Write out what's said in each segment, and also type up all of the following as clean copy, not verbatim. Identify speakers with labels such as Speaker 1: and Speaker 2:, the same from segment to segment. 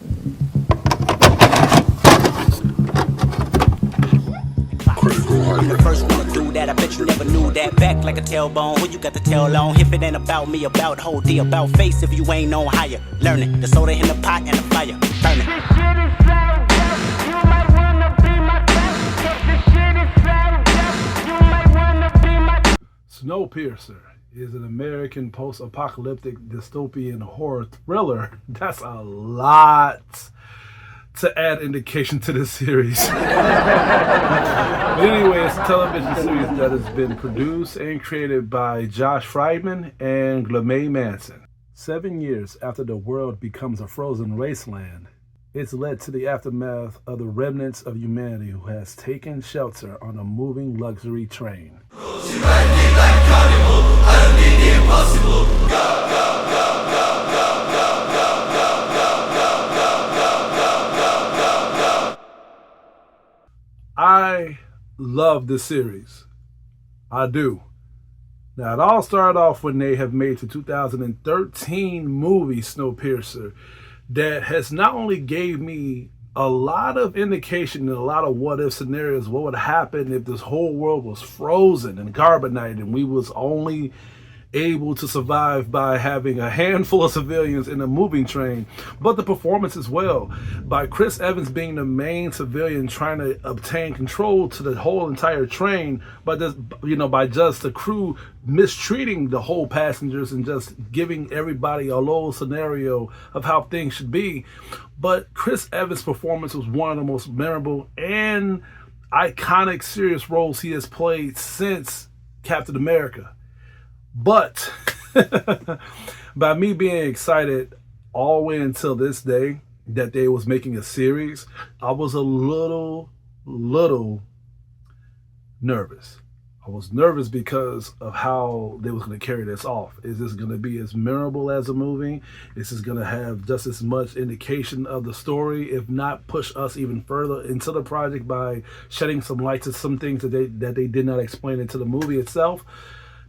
Speaker 1: I'm the first one to do that. I bet you never knew that. Back like a tailbone. Who you got the tail on? If it ain't about me, about whole D, about face. If you ain't on higher, learn it. The soda in the pot and the fire, burn it. This shit is so dope. You might wanna be my guest. This shit is so dope. You might wanna be my.
Speaker 2: Snowpiercer is an American post-apocalyptic dystopian horror thriller. That's a lot to add indication to this series. But anyway, it's a television series that has been produced and created by Josh Friedman and Glamay Manson. 7 years after the world becomes a frozen wasteland, it's led to the aftermath of the remnants of humanity who has taken shelter on a moving luxury train. I love this series. I do. Now, it all started off when they have made the 2013 movie Snowpiercer that has not only gave me a lot of indication and a lot of what-if scenarios, what would happen if this whole world was frozen and carbonated and we was only able to survive by having a handful of civilians in a moving train, but the performance as well by Chris Evans being the main civilian trying to obtain control to the whole entire train, but by just the crew mistreating the whole passengers and just giving everybody a low scenario of how things should be. But Chris Evans' performance was one of the most memorable and iconic serious roles he has played since Captain America. But by me being excited all the way until this day that they was making a series, I was a little nervous. I was nervous because of how they was going to carry this off. Is this going to be as memorable as a movie? Is this going to have just as much indication of the story, if not push us even further into the project by shedding some light to some things that they did not explain into the movie itself?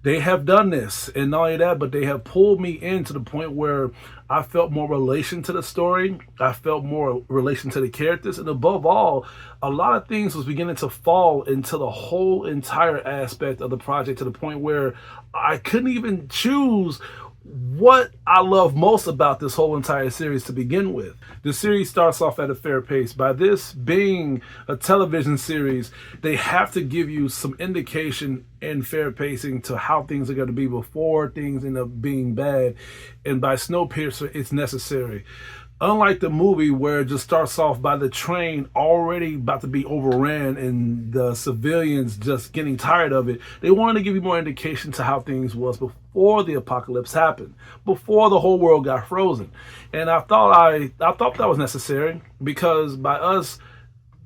Speaker 2: They have done this, and not only that, but they have pulled me in to the point where I felt more relation to the story. I felt more relation to the characters, and above all, a lot of things was beginning to fall into the whole entire aspect of the project to the point where I couldn't even choose what I love most about this whole entire series to begin with. The series starts off at a fair pace. By this being a television series, they have to give you some indication and fair pacing to how things are going to be before things end up being bad. And by Snowpiercer, it's necessary. Unlike the movie where it just starts off by the train already about to be overran and the civilians just getting tired of it, they wanted to give you more indication to how things was before the apocalypse happened, before the whole world got frozen. And I thought that was necessary because by us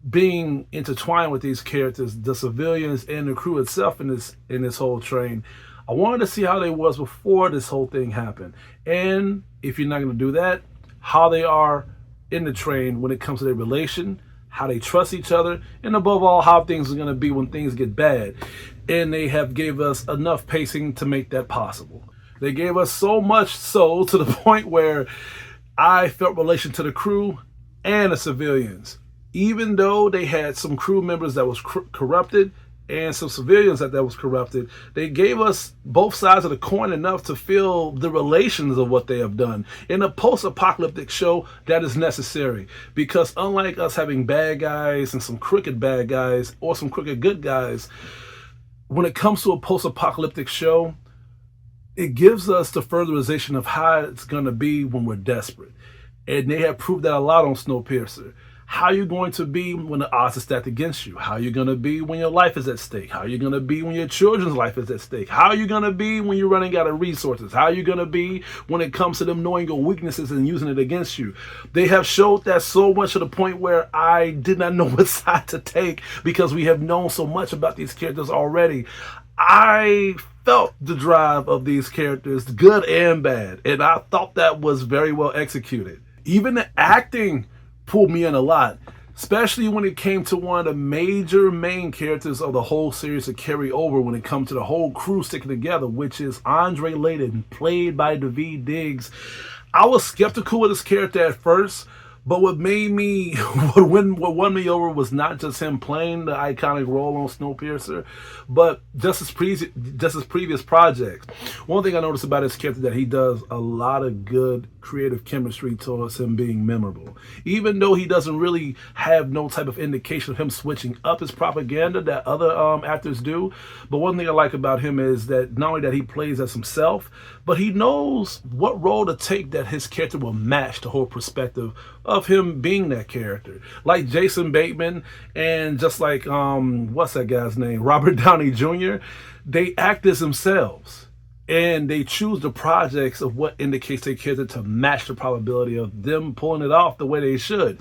Speaker 2: being intertwined with these characters, the civilians and the crew itself in this whole train, I wanted to see how they was before this whole thing happened. And if you're not going to do that, how they are in the train when it comes to their relation, how they trust each other, and above all, how things are going to be when things get bad. And they have gave us enough pacing to make that possible. They gave us so much so to the point where I felt relation to the crew and the civilians. Even though they had some crew members that was corrupted and some civilians that was corrupted, they gave us both sides of the coin enough to feel the relations of what they have done. In a post-apocalyptic show, that is necessary because unlike us having bad guys and some crooked bad guys or some crooked good guys, when it comes to a post-apocalyptic show, it gives us the furtherization of how it's going to be when we're desperate. And they have proved that a lot on Snowpiercer. How you're going to be when the odds are stacked against you. How you're going to be when your life is at stake. How you're going to be when your children's life is at stake. How you're going to be when you're running out of resources. How you're going to be when it comes to them knowing your weaknesses and using it against you. They have showed that so much to the point where I did not know what side to take because we have known so much about these characters already. I felt the drive of these characters, good and bad, and I thought that was very well executed. Even the acting pulled me in a lot, especially when it came to one of the major main characters of the whole series to carry over when it comes to the whole crew sticking together, which is Andre Layden, played by Daveed Diggs. I was skeptical of this character at first, But what made me, what won me over was not just him playing the iconic role on Snowpiercer, but just his previous projects. One thing I noticed about his character that he does a lot of good creative chemistry towards him being memorable. Even though he doesn't really have no type of indication of him switching up his propaganda that other actors do. But one thing I like about him is that not only that he plays as himself, but he knows what role to take that his character will match the whole perspective of him being that character. Like Jason Bateman and just like, what's that guy's name? Robert Downey Jr., they act as themselves. And they choose the projects of what indicates their character to match the probability of them pulling it off the way they should.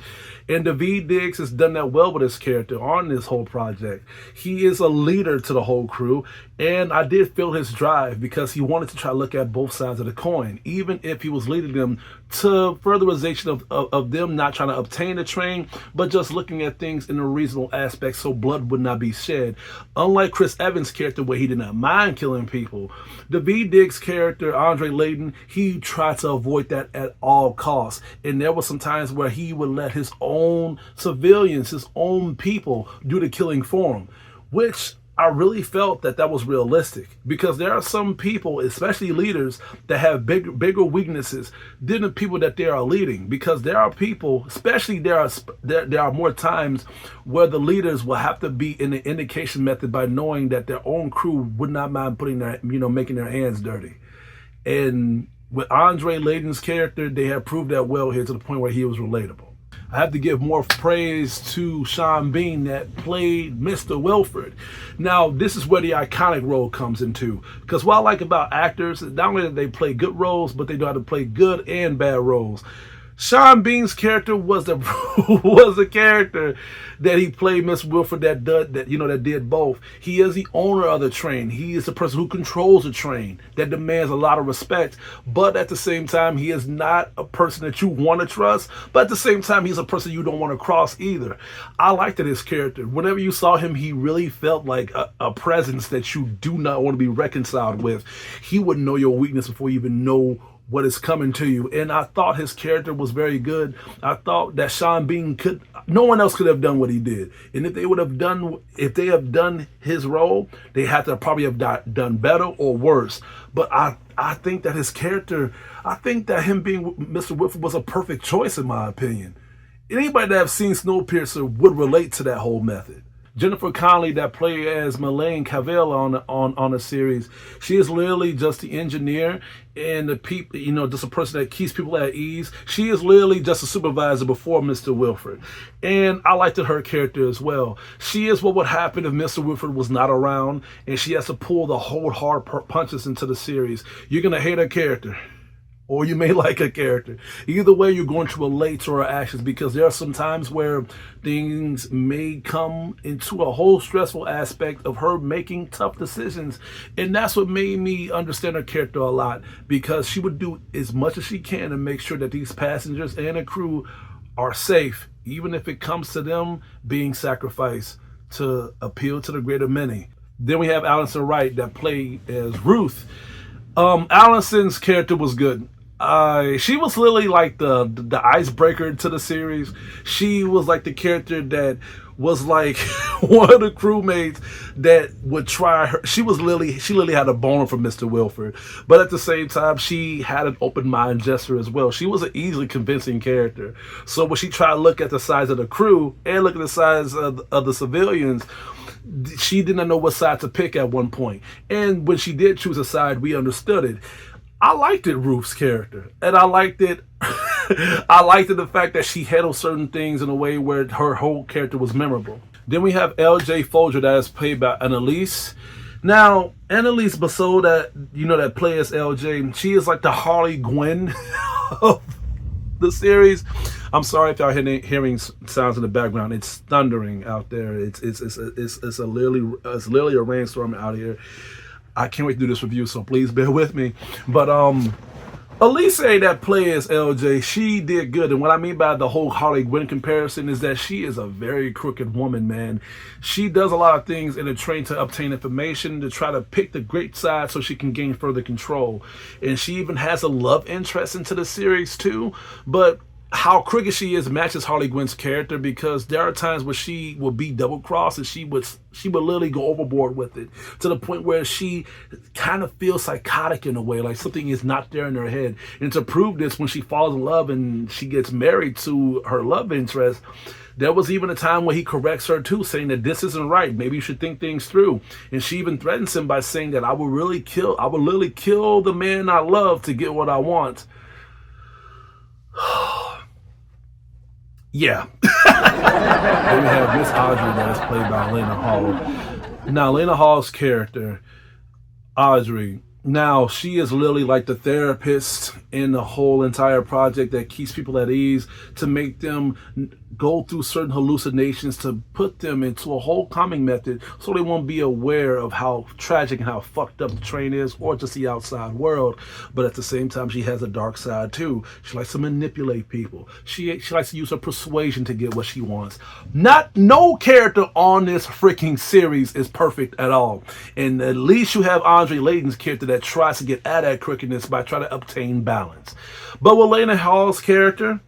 Speaker 2: And Daveed Diggs has done that well with his character on this whole project. He is a leader to the whole crew, and I did feel his drive because he wanted to try to look at both sides of the coin, even if he was leading them to furtherization of them not trying to obtain the train, but just looking at things in a reasonable aspect so blood would not be shed. Unlike Chris Evans' character, where he did not mind killing people, Daveed Diggs' character, Andre Layton, he tried to avoid that at all costs. And there were some times where he would let his own civilians, his own people, do the killing for him, which I really felt that was realistic, because there are some people, especially leaders, that have bigger weaknesses than the people that they are leading. Because there are people, especially there are more times where the leaders will have to be in the indication method by knowing that their own crew would not mind putting their, making their hands dirty. And with Andre Layton's character, they have proved that well here to the point where he was relatable. I have to give more praise to Sean Bean that played Mr. Wilford. Now, this is where the iconic role comes into. Because what I like about actors is not only that they play good roles, but they know how to play good and bad roles. Sean Bean's character was the character that he played, Mr. Wilford, that did both. He is the owner of the train. He is the person who controls the train. That demands a lot of respect. But at the same time, he is not a person that you want to trust. But at the same time, he's a person you don't want to cross either. I liked his character. Whenever you saw him, he really felt like a presence that you do not want to be reconciled with. He would know your weakness before you even know what is coming to you. And I thought his character was very good. I thought that Sean Bean no one else could have done what he did. And if they have done his role, they had to probably have done better or worse. But I think that his character, I think that him being Mr. Wilford was a perfect choice in my opinion. Anybody that have seen Snowpiercer would relate to that whole method. Jennifer Connelly, that played as Melaine Cavell on the series, she is literally just the engineer and the people, just a person that keeps people at ease. She is literally just a supervisor before Mr. Wilford. And I liked her character as well. She is what would happen if Mr. Wilford was not around, and she has to pull the whole hard punches into the series. You're going to hate her character, or you may like a character. Either way, you're going to relate to her actions, because there are some times where things may come into a whole stressful aspect of her making tough decisions. And that's what made me understand her character a lot, because she would do as much as she can to make sure that these passengers and the crew are safe, even if it comes to them being sacrificed to appeal to the greater many. Then we have Allison Wright that played as Ruth. Allison's character was good. She was literally like the icebreaker to the series. She was like the character that was like one of the crewmates that would try her. She literally had a boner for Mr. Wilford, but at the same time, she had an open mind gesture as well. She was an easily convincing character. So when she tried to look at the size of the crew and look at the size of the civilians, she did not know what side to pick at one point. And when she did choose a side, we understood it. I liked it, Ruth's character, and I liked it. I liked it the fact that she handled certain things in a way where her whole character was memorable. Then we have L.J. Folger, that is played by Annalise. Now, Annalise Basso, that plays L.J., she is like the Harley Quinn of the series. I'm sorry if y'all hearing sounds in the background. It's thundering out there. It's literally a rainstorm out here. I can't wait to do this review, so please bear with me. But Elise that plays LJ, she did good. And what I mean by the whole Harley Quinn comparison is that she is a very crooked woman, man. She does a lot of things in a train to obtain information, to try to pick the great side so she can gain further control. And she even has a love interest into the series too. But how crooked she is matches Harley Quinn's character, because there are times where she will be double crossed and she would literally go overboard with it to the point where she kind of feels psychotic in a way, like something is not there in her head. And to prove this, when she falls in love and she gets married to her love interest, there was even a time where he corrects her too, saying that this isn't right. Maybe you should think things through. And she even threatens him by saying that I will literally kill the man I love to get what I want. Yeah. Then we have Miss Audrey, that is played by Lena Hall. Now, Lena Hall's character, Audrey, now she is literally like the therapist in the whole entire project that keeps people at ease, to make them go through certain hallucinations, to put them into a whole calming method so they won't be aware of how tragic and how fucked up the train is, or just the outside world. But at the same time, she has a dark side too. She likes to manipulate people. She likes to use her persuasion to get what she wants. No character on this freaking series is perfect at all. And at least you have Andre Layton's character that tries to get at that crookedness by trying to obtain balance. But with Lena Hall's character,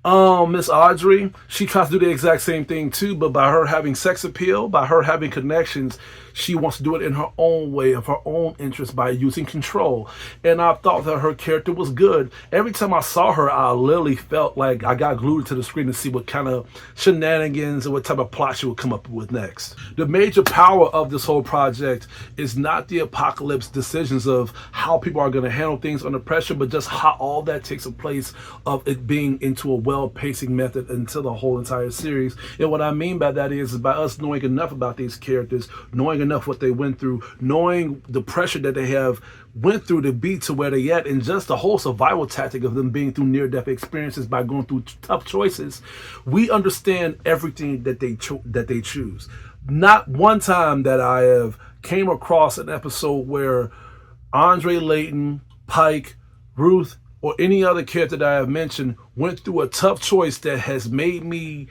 Speaker 2: Miss Audrey, she tries to do the exact same thing too, but by her having sex appeal, by her having connections, she wants to do it in her own way, of her own interest, by using control. And I thought that her character was good. Every time I saw her, I literally felt like I got glued to the screen to see what kind of shenanigans and what type of plot she would come up with next. The major power of this whole project is not the apocalypse decisions of how people are going to handle things under pressure, but just how all that takes a place of it being into a well-pacing method until the whole entire series. And what I mean by that is by us knowing enough about these characters, knowing enough what they went through, knowing the pressure that they have went through to be to where they at, and just the whole survival tactic of them being through near-death experiences by going through tough choices. We understand everything that they choose. Not one time that I have came across an episode where Andre Layton, Pike, Ruth, or any other character that I have mentioned went through a tough choice that has made me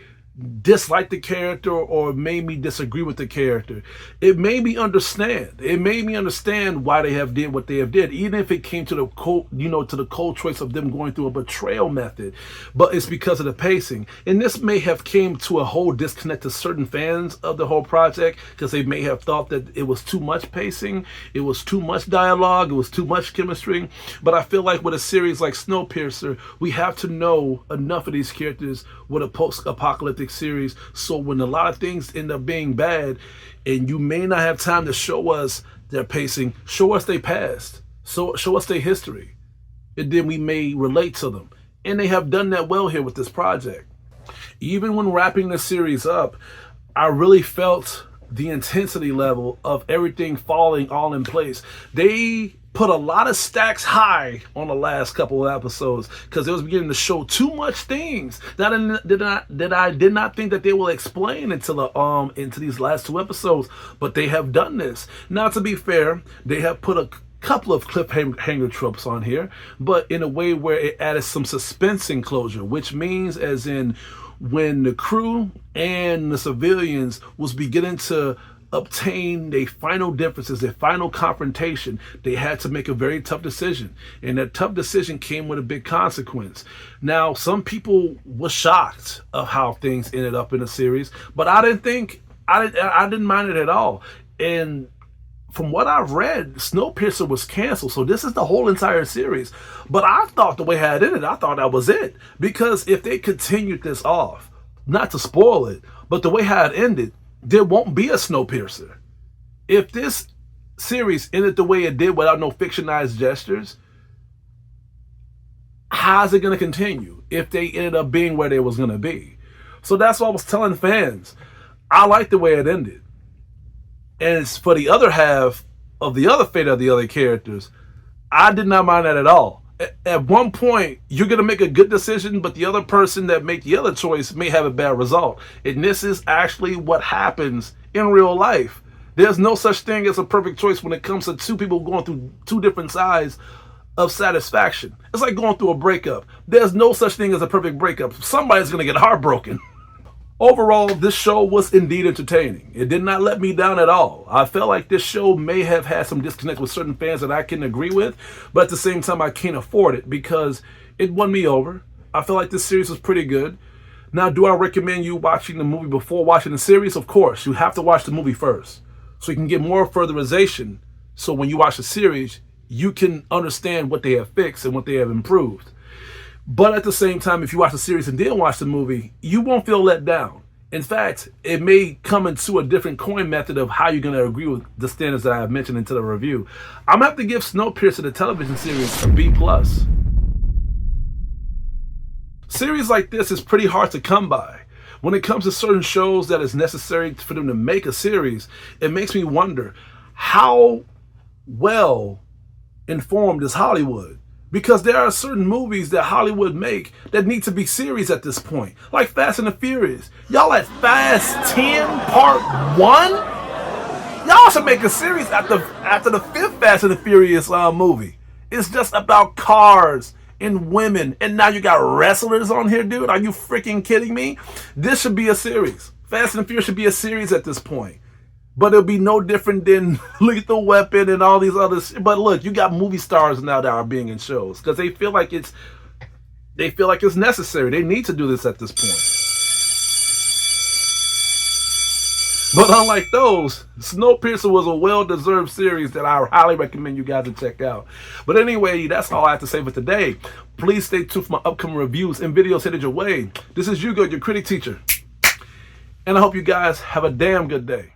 Speaker 2: dislike the character or made me disagree with the character. It made me understand. It made me understand why they have did what they have did, even if it came to the cold choice of them going through a betrayal method. But it's because of the pacing. And this may have came to a whole disconnect to certain fans of the whole project, because they may have thought that it was too much pacing, it was too much dialogue, it was too much chemistry. But I feel like with a series like Snowpiercer, we have to know enough of these characters with a post-apocalyptic series, so when a lot of things end up being bad and you may not have time to show us their pacing, show us their past, so show us their history, and then we may relate to them. And they have done that well here with this project. Even when wrapping the series up, I really felt the intensity level of everything falling all in place. They put a lot of stacks high on the last couple of episodes, because it was beginning to show too much things that I did not think that they will explain until into these last two episodes. But they have done this. Now, to be fair, they have put a couple of cliffhanger tropes on here, but in a way where it added some suspense and closure, which means as in when the crew and the civilians was beginning to obtain their final differences, their final confrontation, they had to make a very tough decision. And that tough decision came with a big consequence. Now, some people were shocked of how things ended up in the series, but I didn't mind it at all. And from what I've read, Snowpiercer was canceled, so this is the whole entire series. But I thought the way it had ended, I thought that was it. Because if they continued this off, not to spoil it, but the way how it ended, there won't be a Snowpiercer. If this series ended the way it did without no fictionalized gestures, how's it going to continue if they ended up being where they was going to be? So that's what I was telling fans. I like the way it ended. And it's for the other half of the other fate of the other characters, I did not mind that at all. At one point, you're going to make a good decision, but the other person that made the other choice may have a bad result. And this is actually what happens in real life. There's no such thing as a perfect choice when it comes to two people going through two different sides of satisfaction. It's like going through a breakup. There's no such thing as a perfect breakup. Somebody's going to get heartbroken. Overall, this show was indeed entertaining. It did not let me down at all. I felt like this show may have had some disconnect with certain fans that I can agree with, but at the same time, I can't afford it because it won me over. I feel like this series was pretty good. Now, do I recommend you watching the movie before watching the series? Of course, you have to watch the movie first so you can get more furtherization. So when you watch the series, you can understand what they have fixed and what they have improved. But at the same time, if you watch the series and then watch the movie, you won't feel let down. In fact, it may come into a different coin method of how you're going to agree with the standards that I have mentioned into the review. I'm going to have to give Snowpiercer, the television series, a B+. Series like this is pretty hard to come by. When it comes to certain shows that is necessary for them to make a series, it makes me wonder how well informed is Hollywood? Because there are certain movies that Hollywood make that need to be series at this point. Like Fast and the Furious. Y'all at Fast 10 Part 1? Y'all should make a series after the 5th Fast and the Furious movie. It's just about cars and women. And now you got wrestlers on here, dude. Are you freaking kidding me? This should be a series. Fast and the Furious should be a series at this point. But it'll be no different than Lethal Weapon and all these others. But look, you got movie stars now that are being in shows because they feel like it's necessary. They need to do this at this point. But unlike those, Snowpiercer was a well-deserved series that I highly recommend you guys to check out. But anyway, that's all I have to say for today. Please stay tuned for my upcoming reviews and videos headed your way. This is Hugo, your critic teacher. And I hope you guys have a damn good day.